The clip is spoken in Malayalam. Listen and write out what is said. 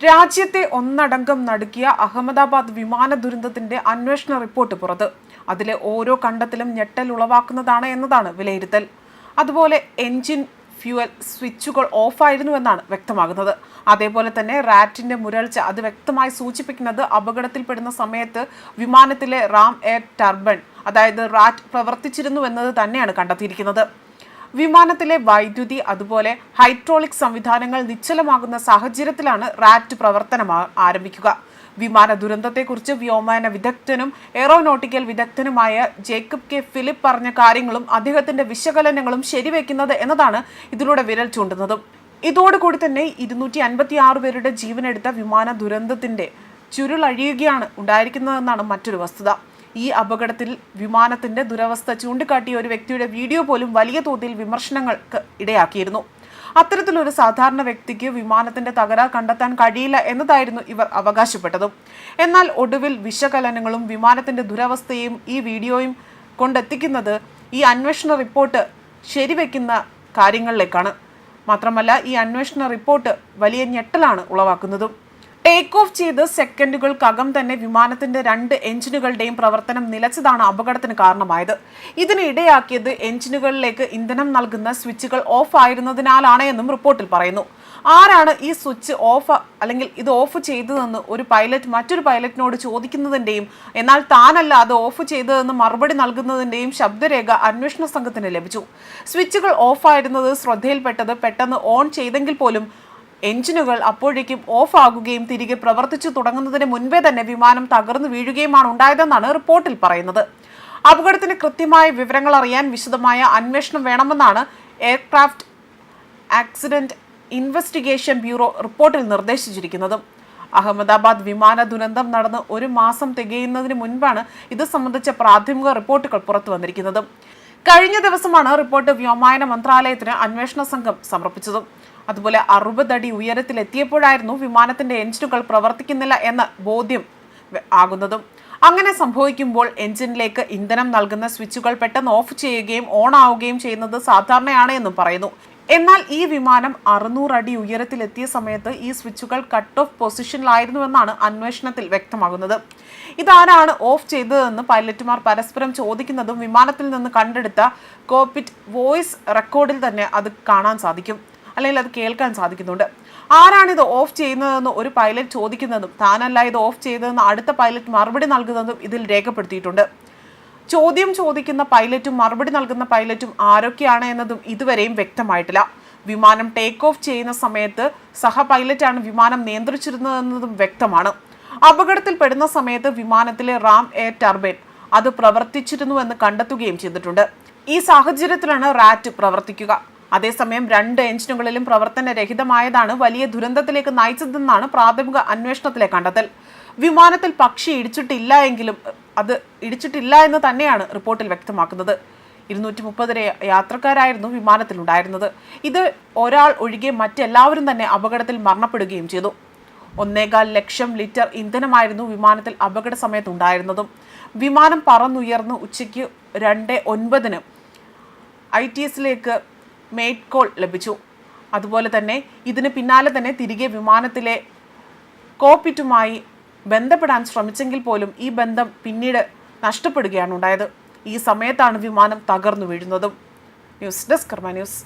രാജ്യത്തെ ഒന്നടങ്കം നടുക്കിയ അഹമ്മദാബാദ് വിമാന ദുരന്തത്തിന്റെ അന്വേഷണ റിപ്പോർട്ട് പുറത്ത്. അതിലെ ഓരോ കണ്ടെത്തലും ഞെട്ടൽ ഉളവാക്കുന്നതാണ് എന്നതാണ് വിലയിരുത്തൽ. അതുപോലെ എൻജിൻ ഫ്യൂവൽ സ്വിച്ചുകൾ ഓഫായിരുന്നു എന്നാണ് വ്യക്തമാകുന്നത്. അതേപോലെ തന്നെ റാറ്റിന്റെ മുരൾച്ച അത് വ്യക്തമായി സൂചിപ്പിക്കുന്നത് അപകടത്തിൽപ്പെടുന്ന സമയത്ത് വിമാനത്തിലെ റാം എയർ ടർബൈൻ അതായത് റാറ്റ് പ്രവർത്തിച്ചിരുന്നു എന്നത് തന്നെയാണ് കണ്ടെത്തിയിരിക്കുന്നത്. വിമാനത്തിലെ വൈദ്യുതി അതുപോലെ ഹൈഡ്രോളിക് സംവിധാനങ്ങൾ നിശ്ചലമാകുന്ന സാഹചര്യത്തിലാണ് റാറ്റ് പ്രവർത്തനം ആരംഭിക്കുക. വിമാന ദുരന്തത്തെക്കുറിച്ച് വ്യോമയാന വിദഗ്ധനും എയറോനോട്ടിക്കൽ വിദഗ്ധനുമായ ജേക്കബ് കെ ഫിലിപ്പ് പറഞ്ഞ കാര്യങ്ങളും അദ്ദേഹത്തിന്റെ വിശകലനങ്ങളും ശരിവെക്കുന്നത് എന്നതാണ് ഇതിലൂടെ വിരൽ ചൂണ്ടുന്നതും. ഇതോടുകൂടി തന്നെ 256 പേരുടെ ജീവനെടുത്ത വിമാന ദുരന്തത്തിന്റെ ചുരുളഴിയുകയാണ് ഉണ്ടായിരിക്കുന്നതെന്നാണ് മറ്റൊരു വസ്തുത. ഈ അപകടത്തിൽ വിമാനത്തിന്റെ ദുരവസ്ഥ ചൂണ്ടിക്കാട്ടിയ ഒരു വ്യക്തിയുടെ വീഡിയോ പോലും വലിയ തോതിൽ വിമർശനങ്ങൾക്ക് ഇടയാക്കിയിരുന്നു. അത്തരത്തിലൊരു സാധാരണ വ്യക്തിക്ക് വിമാനത്തിന്റെ തകരാർ കണ്ടെത്താൻ കഴിയില്ല എന്നതായിരുന്നു ഇവർ അവകാശപ്പെട്ടതും. എന്നാൽ ഒടുവിൽ വിശകലനങ്ങളും വിമാനത്തിന്റെ ദുരവസ്ഥയും ഈ വീഡിയോയും കൊണ്ടെത്തിക്കുന്നത് ഈ അന്വേഷണ റിപ്പോർട്ട് ശരിവെക്കുന്ന കാര്യങ്ങളിലേക്കാണ്. മാത്രമല്ല ഈ അന്വേഷണ റിപ്പോർട്ട് വലിയ ഞെട്ടലാണ് ഉളവാക്കുന്നതും. ടേക്ക് ഓഫ് ചെയ്ത് സെക്കൻഡുകൾക്കകം തന്നെ വിമാനത്തിന്റെ 2 എഞ്ചിനുകളുടെയും പ്രവർത്തനം നിലച്ചതാണ് അപകടത്തിന് കാരണമായത്. ഇതിന് ഇടയാക്കിയത് എഞ്ചിനുകളിലേക്ക് ഇന്ധനം നൽകുന്ന സ്വിച്ചുകൾ ഓഫ് ആയിരുന്നതിനാലാണ് എന്നും റിപ്പോർട്ടിൽ പറയുന്നു. ആരാണ് ഈ സ്വിച്ച് ഓഫ് അല്ലെങ്കിൽ ഇത് ഓഫ് ചെയ്തതെന്ന് ഒരു പൈലറ്റ് മറ്റൊരു പൈലറ്റിനോട് ചോദിക്കുന്നതിൻ്റെയും എന്നാൽ താനല്ല അത് ഓഫ് ചെയ്തതെന്ന് മറുപടി നൽകുന്നതിൻ്റെയും ശബ്ദരേഖ അന്വേഷണ സംഘത്തിന് ലഭിച്ചു. സ്വിച്ചുകൾ ഓഫായിരുന്നത് ശ്രദ്ധയിൽപ്പെട്ടത് പെട്ടെന്ന് ഓൺ ചെയ്തെങ്കിൽ പോലും എഞ്ചിനുകൾ അപ്പോഴേക്കും ഓഫ് ആകുകയും തിരികെ പ്രവർത്തിച്ചു തുടങ്ങുന്നതിന് മുൻപേ തന്നെ വിമാനം തകർന്നു വീഴുകയുമാണ് ഉണ്ടായതെന്നാണ് റിപ്പോർട്ടിൽ പറയുന്നത്. അപകടത്തിന് കൃത്യമായ വിവരങ്ങൾ അറിയാൻ വിശദമായ അന്വേഷണം വേണമെന്നാണ് എയർക്രാഫ്റ്റ് ആക്സിഡന്റ് ഇൻവെസ്റ്റിഗേഷൻ ബ്യൂറോ റിപ്പോർട്ടിൽ നിർദ്ദേശിച്ചിരിക്കുന്നത്. അഹമ്മദാബാദ് വിമാന ദുരന്തം നടന്ന് 1 മാസം തികയുന്നതിന് മുൻപാണ് ഇത് സംബന്ധിച്ച പ്രാഥമിക റിപ്പോർട്ടുകൾ പുറത്തു വന്നിരിക്കുന്നത്. കഴിഞ്ഞ ദിവസമാണ് റിപ്പോർട്ട് വ്യോമയാന മന്ത്രാലയത്തിന് അന്വേഷണ സംഘം സമർപ്പിച്ചത്. അതുപോലെ 60 അടി ഉയരത്തിലെത്തിയപ്പോഴായിരുന്നു വിമാനത്തിന്റെ എഞ്ചിനുകൾ പ്രവർത്തിക്കുന്നില്ല എന്ന ബോധ്യം ആകുന്നതും. അങ്ങനെ സംഭവിക്കുമ്പോൾ എഞ്ചിനിലേക്ക് ഇന്ധനം നൽകുന്ന സ്വിച്ചുകൾ പെട്ടെന്ന് ഓഫ് ചെയ്യുകയും ഓൺ ആവുകയും ചെയ്യുന്നത് സാധാരണയാണ് എന്നും പറയുന്നു. എന്നാൽ ഈ വിമാനം 600 അടി ഉയരത്തിലെത്തിയ സമയത്ത് ഈ സ്വിച്ചുകൾ കട്ട് ഓഫ് പൊസിഷനിലായിരുന്നുവെന്നാണ് അന്വേഷണത്തിൽ വ്യക്തമാകുന്നത്. ഇതാരാണ് ഓഫ് ചെയ്തതെന്ന് പൈലറ്റുമാർ പരസ്പരം ചോദിക്കുന്നതും വിമാനത്തിൽ നിന്ന് കണ്ടെടുത്ത കോക്പിറ്റ് വോയിസ് റെക്കോർഡിൽ തന്നെ അത് കാണാൻ സാധിക്കും, അല്ലെങ്കിൽ അത് കേൾക്കാൻ സാധിക്കുന്നുണ്ട്. ആരാണിത് ഓഫ് ചെയ്യുന്നതെന്ന് ഒരു പൈലറ്റ് ചോദിക്കുന്നതും താനല്ല ഇത് ഓഫ് ചെയ്തതെന്ന് അടുത്ത പൈലറ്റ് മറുപടി നൽകുന്നതും ഇതിൽ രേഖപ്പെടുത്തിയിട്ടുണ്ട്. ചോദ്യം ചോദിക്കുന്ന പൈലറ്റും മറുപടി നൽകുന്ന പൈലറ്റും ആരൊക്കെയാണ് എന്നതും ഇതുവരെയും വ്യക്തമായിട്ടില്ല. വിമാനം ടേക്ക് ഓഫ് ചെയ്യുന്ന സമയത്ത് സഹ പൈലറ്റാണ് വിമാനം നിയന്ത്രിച്ചിരുന്നതെന്നതും വ്യക്തമാണ്. അപകടത്തിൽ പെടുന്ന സമയത്ത് വിമാനത്തിലെ റാം എയർ ടർബൈൻ അത് പ്രവർത്തിച്ചിരുന്നുവെന്ന് കണ്ടെത്തുകയും ചെയ്തിട്ടുണ്ട്. ഈ സാഹചര്യത്തിലാണ് റാറ്റ് പ്രവർത്തിക്കുക. അതേസമയം 2 എഞ്ചിനുകളിലും പ്രവർത്തനരഹിതമായതാണ് വലിയ ദുരന്തത്തിലേക്ക് നയിച്ചതെന്നാണ് പ്രാഥമിക അന്വേഷണത്തിലെ കണ്ടെത്തൽ. വിമാനത്തിൽ പക്ഷി ഇടിച്ചിട്ടില്ല എങ്കിലും അത് ഇടിച്ചിട്ടില്ല എന്ന് തന്നെയാണ് റിപ്പോർട്ടിൽ വ്യക്തമാക്കുന്നത്. 230 യാത്രക്കാരായിരുന്നു വിമാനത്തിലുണ്ടായിരുന്നത്. ഇത് ഒരാൾ ഒഴികെ മറ്റെല്ലാവരും തന്നെ അപകടത്തിൽ മരണപ്പെടുകയും ചെയ്തു. 1.25 ലക്ഷം ലിറ്റർ ഇന്ധനമായിരുന്നു വിമാനത്തിൽ അപകട സമയത്ത് ഉണ്ടായിരുന്നതും. വിമാനം പറന്നുയർന്ന് ഉച്ചയ്ക്ക് 2:09 ITSലേക്ക് മെയ്റ്റ് കോൾ ലഭിച്ചു. അതുപോലെ തന്നെ ഇതിന് പിന്നാലെ തന്നെ തിരികെ വിമാനത്തിലെ കോക്പിറ്റുമായി ബന്ധപ്പെടാൻ ശ്രമിച്ചെങ്കിൽ പോലും ഈ ബന്ധം പിന്നീട് നഷ്ടപ്പെടുകയാണ് ഉണ്ടായത്. ഈ സമയത്താണ് വിമാനം തകർന്നു വീഴുന്നതും. ന്യൂസ് ഡെസ്ക് കർമ്മ ന്യൂസ്.